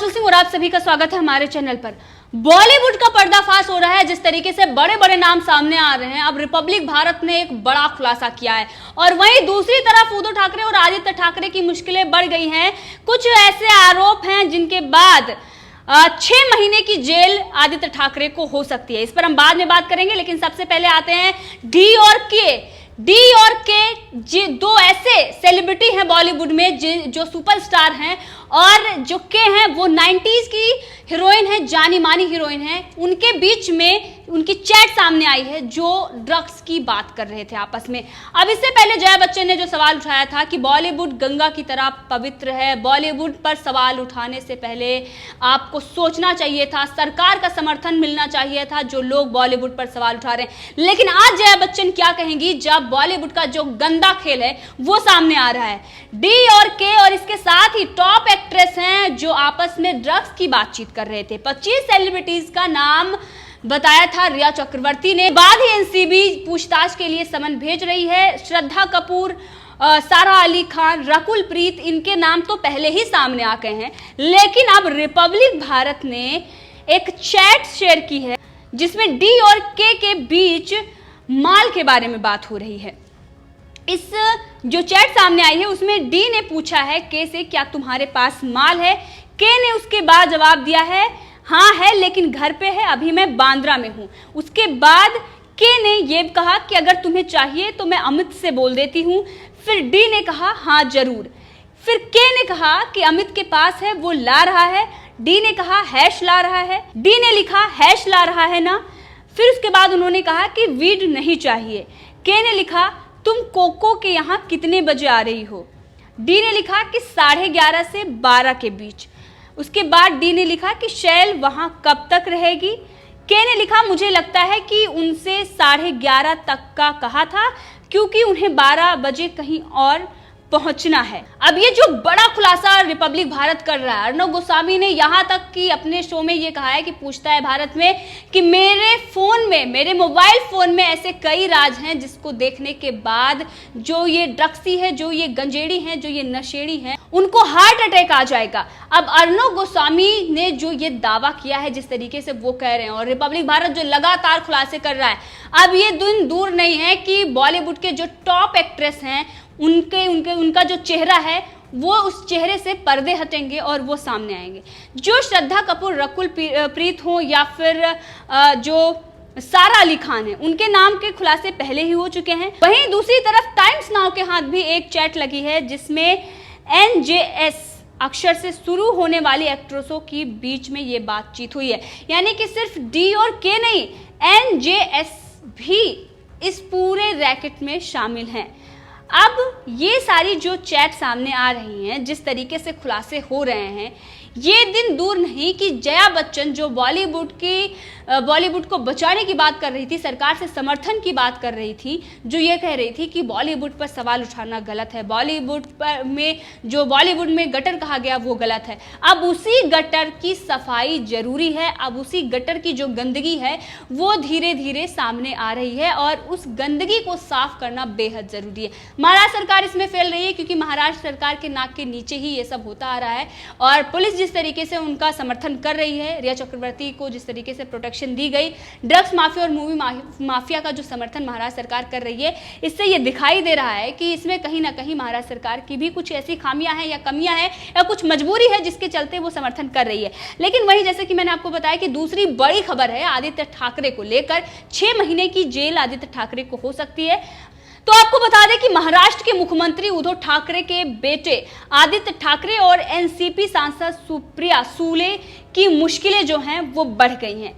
काजल सिंह और आप सभी का स्वागत है हमारे चैनल पर। बॉलीवुड का पर्दाफाश हो रहा है। जिस तरीके से बड़े बड़े नाम सामने आ रहे हैं, अब रिपब्लिक भारत ने एक बड़ा खुलासा किया है और वहीं दूसरी तरफ उद्धव ठाकरे और आदित्य ठाकरे की मुश्किलें बढ़ गई हैं। कुछ ऐसे आरोप हैं जिनके बाद 6 महीने की जेल आदित्य ठाकरे को हो सकती है। इस पर हम बाद में बात करेंगे, लेकिन सबसे पहले आते हैं डी और के दो ऐसे सेलिब्रिटी हैं बॉलीवुड में जो सुपरस्टार हैं और जो के हैं वो 90s की हीरोइन है, जानी मानी हीरोइन है। उनके बीच में उनकी चैट सामने आई है जो ड्रग्स की बात कर रहे थे आपस में। अब इससे पहले जया बच्चन ने जो सवाल उठाया था कि बॉलीवुड गंगा की तरह पवित्र है, बॉलीवुड पर सवाल उठाने से पहले आपको सोचना चाहिए था, सरकार का समर्थन मिलना चाहिए था जो लोग बॉलीवुड पर सवाल उठा रहे हैं। लेकिन आज जया बच्चन क्या कहेंगी जब बॉलीवुड का जो गंदा खेल है वो सामने आ रहा है। डी और के और इसके साथ ही टॉप एक्ट्रेस हैं जो आपस में ड्रग्स की बातचीत कर रहे थे। 25 सेलिब्रिटीज का नाम बताया था रिया चक्रवर्ती ने। बाद ही एनसीबी पूछताछ के लिए समन भेज रही है। श्रद्धा कपूर, सारा अली खान, रकुल प्रीत, इनके नाम तो पहले ही सामने आ गए हैं, लेकिन अब रिपब्लिक भारत ने एक चैट शेयर की है जिसमें डी और के बीच माल के बारे में बात हो रही है। इस जो चैट सामने आई है उसमें डी ने पूछा है के से, क्या तुम्हारे पास माल है? के ने उसके बाद जवाब दिया है, हाँ है, लेकिन घर पे है, अभी मैं बांद्रा में हूं। उसके बाद के ने ये कहा कि अगर तुम्हें चाहिए तो मैं अमित से बोल देती हूं। फिर डी ने कहा हाँ जरूर। फिर के ने कहा कि अमित के पास है, वो ला रहा है। डी ने कहा हैश ला रहा है। डी ने लिखा हैश ला रहा है ना। फिर उसके बाद उन्होंने कहा कि वीड नहीं चाहिए। के ने लिखा तुम कोको के यहाँ कितने बजे आ रही हो? डी ने लिखा कि 11:30 से 12 के बीच। उसके बाद डी ने लिखा कि शैल वहां कब तक रहेगी? के ने लिखा मुझे लगता है कि उनसे 11:30 तक का कहा था क्योंकि उन्हें 12 बजे कहीं और पहुंचना है। अब ये जो बड़ा खुलासा रिपब्लिक भारत कर रहा है, अर्नब गोस्वामी ने यहां तक कि अपने शो में ये कहा है कि पूछता है भारत में कि मेरे फोन में, मेरे मोबाइल फोन में ऐसे कई राज हैं जिसको देखने के बाद जो ये ड्रग्सी है, जो ये गंजेड़ी हैं, जो ये नशेड़ी हैं, उनको हार्ट अटैक आ जाएगा। अब अर्नब गोस्वामी ने जो ये दावा किया है, जिस तरीके से वो कह रहे हैं, और रिपब्लिक भारत जो लगातार खुलासे कर रहा है, अब ये दिन दूर नहीं है कि बॉलीवुड के जो टॉप एक्ट्रेस हैं उनका जो चेहरा है वो उस चेहरे से पर्दे हटेंगे और वो सामने आएंगे। जो श्रद्धा कपूर, रकुल प्रीत हो या फिर जो सारा अली खान है, उनके नाम के खुलासे पहले ही हो चुके हैं। वहीं दूसरी तरफ टाइम्स नाउ के हाथ भी एक चैट लगी है जिसमें NJS अक्षर से शुरू होने वाली एक्ट्रेसों की बीच में ये बातचीत हुई है। यानी कि सिर्फ डी और के नहीं, NJS भी इस पूरे रैकेट में शामिल हैं। अब ये सारी जो चैट सामने आ रही हैं, जिस तरीके से खुलासे हो रहे हैं, ये दिन दूर नहीं कि जया बच्चन जो बॉलीवुड को बचाने की बात कर रही थी, सरकार से समर्थन की बात कर रही थी, जो ये कह रही थी कि बॉलीवुड पर सवाल उठाना गलत है, बॉलीवुड में गटर कहा गया वो गलत है। अब उसी गटर की सफाई जरूरी है। अब उसी गटर की जो गंदगी है वो धीरे धीरे सामने आ रही है और उस गंदगी को साफ करना बेहद जरूरी है। महाराष्ट्र सरकार इसमें फेल रही है क्योंकि महाराष्ट्र सरकार के नाक के नीचे ही ये सब होता आ रहा है और पुलिस जिस तरीके से उनका समर्थन कर रही है, रिया चक्रवर्ती को जिस तरीके से प्रोटेक्शन दी गई, ड्रग्स माफिया और मूवी माफिया का जो समर्थन महाराष्ट्र सरकार कर रही है, इससे ये दिखाई दे रहा है कि इसमें कहीं ना कहीं महाराष्ट्र सरकार की भी कुछ ऐसी खामियां हैं या कमियां हैं या कुछ मजबूरी है जिसके चलते वो समर्थन कर रही है। लेकिन वहीं जैसे कि मैंने आपको बताया कि दूसरी बड़ी खबर है आदित्य ठाकरे को लेकर। 6 महीने की जेल आदित्य ठाकरे को हो सकती है। तो आपको बता दें कि महाराष्ट्र के मुख्यमंत्री उद्धव ठाकरे के बेटे आदित्य ठाकरे और एनसीपी सांसद सुप्रिया सुले की मुश्किलें जो हैं वो बढ़ गई हैं।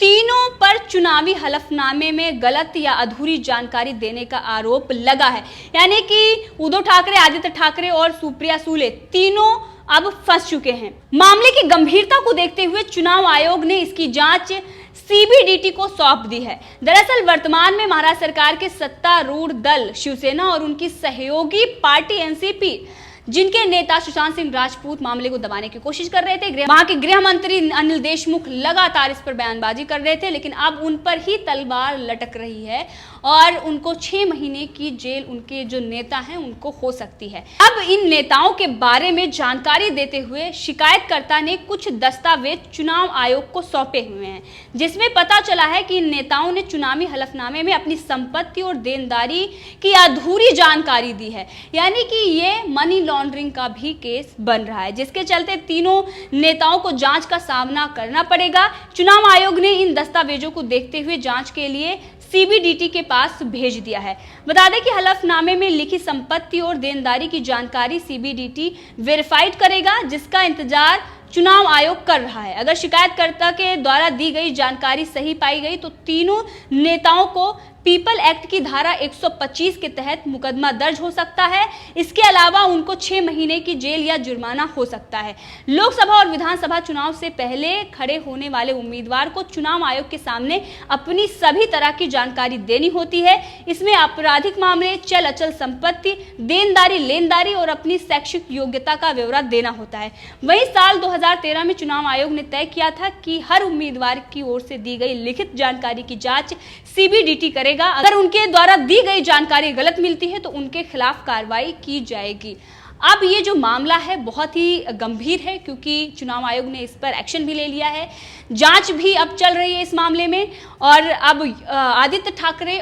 तीनों पर चुनावी हलफनामे में गलत या अधूरी जानकारी देने का आरोप लगा है। यानी कि उद्धव ठाकरे, आदित्य ठाकरे और सुप्रिया सुले तीनों अब फंस चुके हैं। मामले की गंभीरता को देखते हुए चुनाव आयोग ने इसकी जांच सीबीडीटी को सौंप दी है। दरअसल वर्तमान में महाराष्ट्र सरकार के सत्तारूढ़ दल शिवसेना और उनकी सहयोगी पार्टी एनसीपी, जिनके नेता सुशांत सिंह राजपूत मामले को दबाने की कोशिश कर रहे थे, वहां के गृह मंत्री अनिल देशमुख लगातार इस पर बयानबाजी कर रहे थे, लेकिन अब उन पर ही तलवार लटक रही है और उनको 6 महीने की जेल उनके जो नेता हैं उनको हो सकती है। अब इन नेताओं के बारे में जानकारी देते हुए शिकायतकर्ता ने कुछ दस्तावेज चुनाव आयोग को सौंपे हुए हैं, जिसमें पता चला है कि इन नेताओं ने चुनावी हलफनामे में अपनी संपत्ति और देनदारी की अधूरी जानकारी दी है। यानी कि ये मनी लॉन्ड्रिंग का भी केस बन रहा है, जिसके चलते तीनों नेताओं को जांच का सामना करना पड़ेगा। चुनाव आयोग ने इन दस्तावेजों को देखते हुए जांच के लिए सीबीडीटी के पास भेज दिया है। बता दें कि हलफनामे में लिखी संपत्ति और देनदारी की जानकारी सीबीडीटी वेरीफाइड करेगा, जिसका इंतजार चुनाव आयोग कर रहा है। अगर शिकायतकर्ता के द्वारा दी गई जानकारी सही पाई गई तो तीनों नेताओं को पीपल एक्ट की धारा 125 के तहत मुकदमा दर्ज हो सकता है। इसके अलावा उनको 6 महीने की जेल या जुर्माना हो सकता है। लोकसभा और विधानसभा चुनाव से पहले खड़े होने वाले उम्मीदवार को चुनाव आयोग के सामने अपनी सभी तरह की जानकारी देनी होती है। इसमें आपराधिक मामले, चल अचल संपत्ति, देनदारी, लेनदारी और अपनी शैक्षिक योग्यता का ब्यौरा देना होता है। वहीं साल 2013 में चुनाव आयोग ने तय किया था कि हर उम्मीदवार की ओर से दी गई लिखित जानकारी की जांच सीबीडीटी करेगा। अगर उनके द्वारा दी गई जानकारी गलत मिलती है तो उनके खिलाफ कार्रवाई की जाएगी। अब ये जो मामला है बहुत ही गंभीर है, क्योंकि चुनाव आयोग ने इस पर एक्शन भी ले लिया है। जांच भी अब चल रही है इस मामले में और अब आदित्य ठाकरे,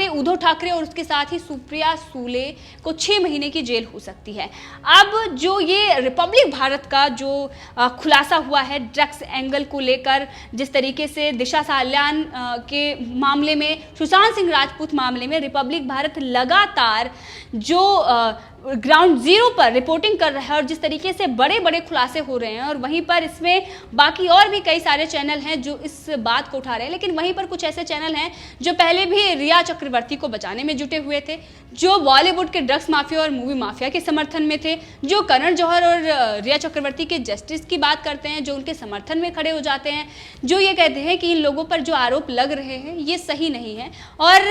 उद्धव ठाकरे और उसके साथ ही सुप्रिया सुले को 6 महीने की जेल हो सकती है। अब जो ये रिपब्लिक भारत का जो खुलासा हुआ है ड्रग्स एंगल को लेकर, जिस तरीके से दिशा साल्यान के मामले में, सुशांत सिंह राजपूत मामले में रिपब्लिक भारत लगातार जो ग्राउंड जीरो पर रिपोर्टिंग कर रहा है और जिस तरीके से बड़े बड़े खुलासे हो रहे हैं, और वहीं पर इसमें बाकी और भी कई सारे चैनल हैं जो इस बात को उठा रहे हैं, लेकिन वहीं पर कुछ ऐसे चैनल हैं जो पहले भी रिया चक्रवर्ती को बचाने में जुटे हुए थे, जो बॉलीवुड के ड्रग्स माफिया और मूवी माफिया के समर्थन में थे, जो करण जौहर और रिया चक्रवर्ती के जस्टिस की बात करते हैं, जो उनके समर्थन में खड़े हो जाते हैं, जो ये कहते हैं कि इन लोगों पर जो आरोप लग रहे हैं ये सही नहीं है और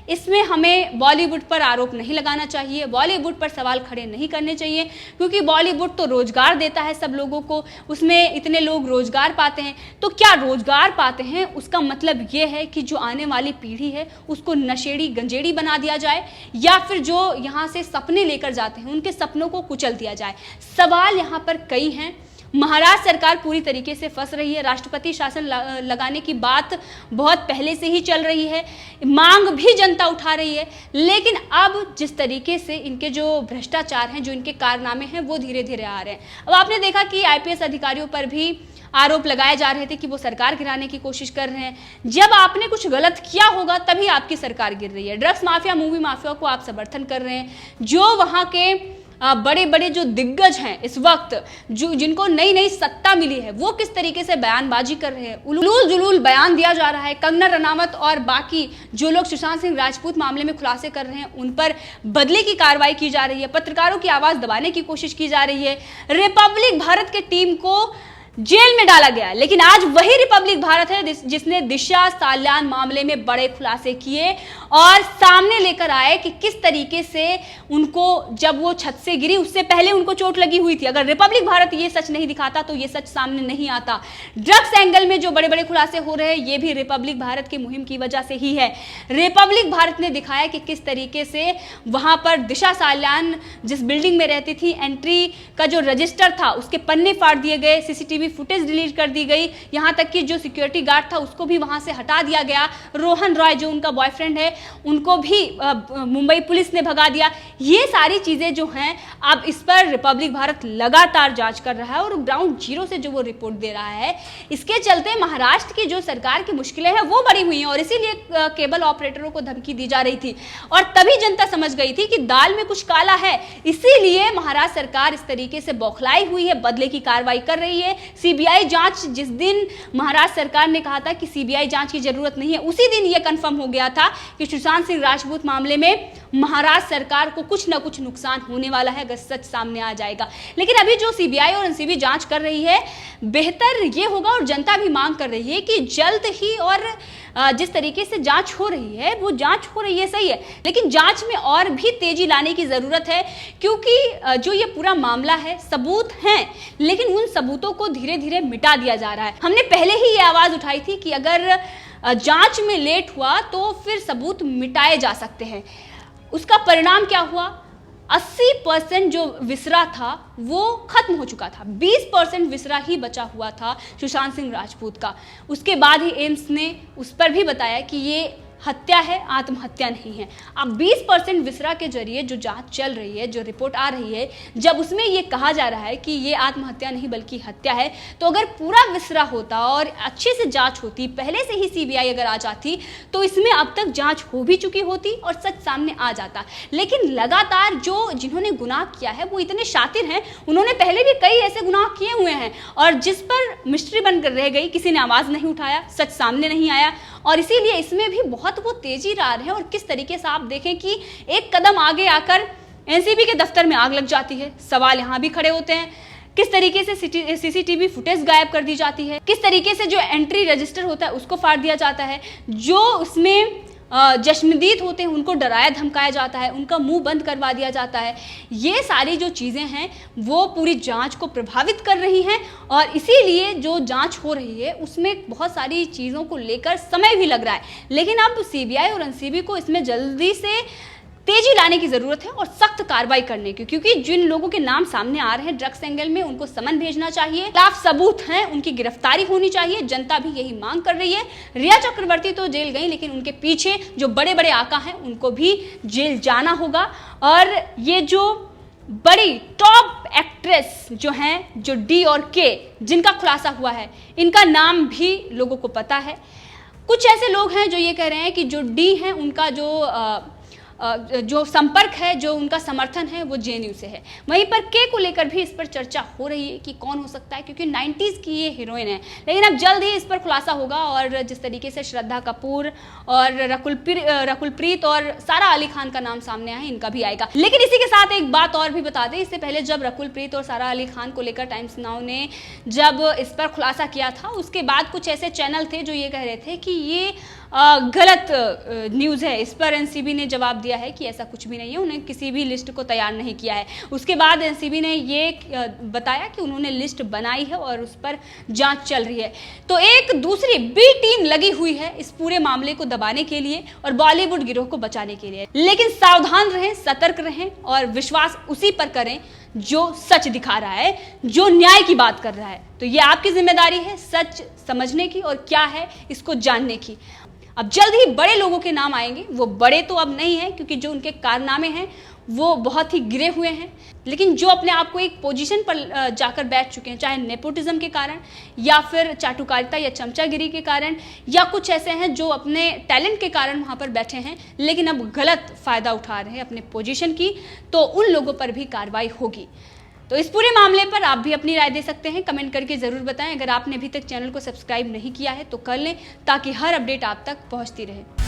इसमें हमें बॉलीवुड पर आरोप नहीं लगाना चाहिए, बॉलीवुड पर सवाल खड़े नहीं करने चाहिए, क्योंकि बॉलीवुड तो रोजगार देता है सब लोगों को, उसमें इतने लोग रोजगार पाते हैं। तो क्या रोजगार पाते हैं उसका मतलब ये है कि जो आने वाली पीढ़ी है उसको नशेड़ी गंजेड़ी बना दिया जाए, या फिर जो यहाँ से सपने लेकर जाते हैं उनके सपनों को कुचल दिया जाए? सवाल यहाँ पर कई हैं। महाराष्ट्र सरकार पूरी तरीके से फंस रही है। राष्ट्रपति शासन लगाने की बात बहुत पहले से ही चल रही है, मांग भी जनता उठा रही है, लेकिन अब जिस तरीके से इनके जो भ्रष्टाचार हैं, जो इनके कारनामे हैं, वो धीरे धीरे आ रहे हैं। अब आपने देखा कि आईपीएस अधिकारियों पर भी आरोप लगाए जा रहे थे कि वो सरकार गिराने की कोशिश कर रहे हैं। जब आपने कुछ गलत किया होगा तभी आपकी सरकार गिर रही है। ड्रग्स माफिया, मूवी माफिया को आप समर्थन कर रहे हैं। जो वहाँ के बड़े बड़े जो दिग्गज हैं इस वक्त, जो जिनको नई नई सत्ता मिली है, वो किस तरीके से बयानबाजी कर रहे हैं, उलूल जुलूल बयान दिया जा रहा है। कंगना रनावत और बाकी जो लोग सुशांत सिंह राजपूत मामले में खुलासे कर रहे हैं उन पर बदले की कार्रवाई की जा रही है, पत्रकारों की आवाज दबाने की कोशिश की जा रही है। रिपब्लिक भारत के टीम को जेल में डाला गया, लेकिन आज वही रिपब्लिक भारत है जिसने दिशा साल्यान मामले में बड़े खुलासे किए और सामने लेकर आए कि किस तरीके से उनको, जब वो छत से गिरी उससे पहले उनको चोट लगी हुई थी। अगर रिपब्लिक भारत ये सच नहीं दिखाता तो ये सच सामने नहीं आता। ड्रग्स एंगल में जो बड़े बड़े खुलासे हो रहे हैं ये भी रिपब्लिक भारत की मुहिम की वजह से ही है। रिपब्लिक भारत ने दिखाया कि किस तरीके से वहां पर दिशा साल्यान जिस बिल्डिंग में रहती थी, एंट्री का जो रजिस्टर था उसके पन्ने फाड़ दिए गए, सीसीटीवी फुटेज डिलीट कर दी गई, यहां तक कि जो सिक्योरिटी गार्ड था उसको भी वहां से हटा दिया गया। रोहन रॉय जो उनका बॉयफ्रेंड है उनको भी मुंबई पुलिस ने भगा दिया। ये सारी चीजें जो हैं अब इस पर रिपब्लिक भारत लगातार जांच कर रहा है और ग्राउंड जीरो से जो वो रिपोर्ट दे रहा है, इसके चलते महाराष्ट्र की जो सरकार की मुश्किलें हैं वो बढ़ी हुई हैं और इसीलिए केबल ऑपरेटरों को धमकी दी जा रही थी और तभी जनता समझ गई थी कि दाल में कुछ काला है। इसीलिए महाराष्ट्र सरकार इस तरीके से बौखलाई हुई है, बदले की कार्रवाई कर रही है। सीबीआई जांच, जिस दिन महाराष्ट्र सरकार ने कहा था कि सीबीआई जांच की जरूरत नहीं है, उसी दिन यह कंफर्म हो गया था कि सुशांत सिंह राजपूत मामले में महाराष्ट्र सरकार को कुछ ना कुछ नुकसान होने वाला है अगर सच सामने आ जाएगा। लेकिन अभी जो सीबीआई और एनसीबी जांच कर रही है, बेहतर ये होगा और जनता भी मांग कर रही है कि जल्द ही, और जिस तरीके से जांच हो रही है वो जांच हो रही है सही है, लेकिन जांच में और भी तेजी लाने की जरूरत है, क्योंकि जो ये पूरा मामला है, सबूत हैं लेकिन उन सबूतों को धीरे धीरे मिटा दिया जा रहा है। हमने पहले ही ये आवाज उठाई थी कि अगर जांच में लेट हुआ तो फिर सबूत मिटाए जा सकते हैं। उसका परिणाम क्या हुआ? 80% जो विसरा था वो खत्म हो चुका था, 20% विसरा ही बचा हुआ था सुशांत सिंह राजपूत का। उसके बाद ही एम्स ने उस पर भी बताया कि ये हत्या है, आत्महत्या नहीं है। अब 20% विसरा के जरिए जो जांच चल रही है, जो रिपोर्ट आ रही है, जब उसमें ये कहा जा रहा है कि ये आत्महत्या नहीं बल्कि हत्या है, तो अगर पूरा विसरा होता और अच्छे से जांच होती, पहले से ही सीबीआई अगर आ जाती, तो इसमें अब तक जांच हो भी चुकी होती और सच सामने आ जाता। लेकिन लगातार जिन्होंने गुनाह किया है वो इतने शातिर हैं, उन्होंने पहले भी कई ऐसे गुनाह किए हुए हैं और जिस पर मिस्ट्री बनकर रह गई, किसी ने आवाज नहीं उठाया, सच सामने नहीं आया। और इसीलिए इसमें भी बहुत वो तेजी ला रहे हैं। और किस तरीके से आप देखें कि एक कदम आगे आकर एनसीबी के दफ्तर में आग लग जाती है, सवाल यहाँ भी खड़े होते हैं। किस तरीके से सीसीटीवी फुटेज गायब कर दी जाती है, किस तरीके से जो एंट्री रजिस्टर होता है उसको फाड़ दिया जाता है, जो उसमें जश्नदीद होते हैं उनको डराया धमकाया जाता है, उनका मुंह बंद करवा दिया जाता है। ये सारी जो चीज़ें हैं वो पूरी जांच को प्रभावित कर रही हैं और इसीलिए जो जांच हो रही है उसमें बहुत सारी चीज़ों को लेकर समय भी लग रहा है। लेकिन अब सीबीआई और एनसीबी को इसमें जल्दी से तेजी लाने की जरूरत है और सख्त कार्रवाई करने की, क्योंकि जिन लोगों के नाम सामने आ रहे हैं ड्रग्स एंगल में, उनको समन भेजना चाहिए, खिलाफ सबूत हैं, उनकी गिरफ्तारी होनी चाहिए। जनता भी यही मांग कर रही है। रिया चक्रवर्ती तो जेल गई, लेकिन उनके पीछे जो बड़े बड़े आका हैं उनको भी जेल जाना होगा। और ये जो बड़ी टॉप एक्ट्रेस जो हैं, जो डी और के, जिनका खुलासा हुआ है, इनका नाम भी लोगों को पता है। कुछ ऐसे लोग हैं जो ये कह रहे हैं कि जो डी हैं उनका जो संपर्क है, जो उनका समर्थन है वो जेएनयू से है। वहीं पर के को लेकर भी इस पर चर्चा हो रही है कि कौन हो सकता है, क्योंकि 90s की ये हीरोइन है। लेकिन अब जल्द ही इस पर खुलासा होगा और जिस तरीके से श्रद्धा कपूर और रकुलप्रीत और सारा अली खान का नाम सामने आया है, इनका भी आएगा। लेकिन इसी के साथ एक बात और भी बता दें, इससे पहले जब रकुलप्रीत और सारा अली खान को लेकर टाइम्स नाउ ने जब इस पर खुलासा किया था, उसके बाद कुछ ऐसे चैनल थे जो ये कह रहे थे कि ये गलत न्यूज़ है। इस पर एनसीबी ने जवाब दिया है कि ऐसा कुछ भी नहीं है, उन्हें किसी भी लिस्ट को तैयार नहीं किया है। उसके बाद एनसीबी ने ये बताया कि उन्होंने लिस्ट बनाई है और उस पर जांच चल रही है। तो एक दूसरी बी टीम लगी हुई है इस पूरे मामले को दबाने के लिए और बॉलीवुड गिरोह को बचाने के लिए। लेकिन सावधान रहें, सतर्क रहें और विश्वास उसी पर करें जो सच दिखा रहा है, जो न्याय की बात कर रहा है। तो ये आपकी जिम्मेदारी है सच समझने की और क्या है इसको जानने की। अब जल्द ही बड़े लोगों के नाम आएंगे। वो बड़े तो अब नहीं हैं, क्योंकि जो उनके कारनामे हैं वो बहुत ही गिरे हुए हैं, लेकिन जो अपने आप को एक पोजीशन पर जाकर बैठ चुके हैं, चाहे नेपोटिज्म के कारण या फिर चाटुकारिता या चमचागिरी के कारण, या कुछ ऐसे हैं जो अपने टैलेंट के कारण वहाँ पर बैठे हैं लेकिन अब गलत फ़ायदा उठा रहे हैं अपने पोजीशन की, तो उन लोगों पर भी कार्रवाई होगी। तो इस पूरे मामले पर आप भी अपनी राय दे सकते हैं, कमेंट करके ज़रूर बताएं। अगर आपने अभी तक चैनल को सब्सक्राइब नहीं किया है तो कर लें, ताकि हर अपडेट आप तक पहुंचती रहे।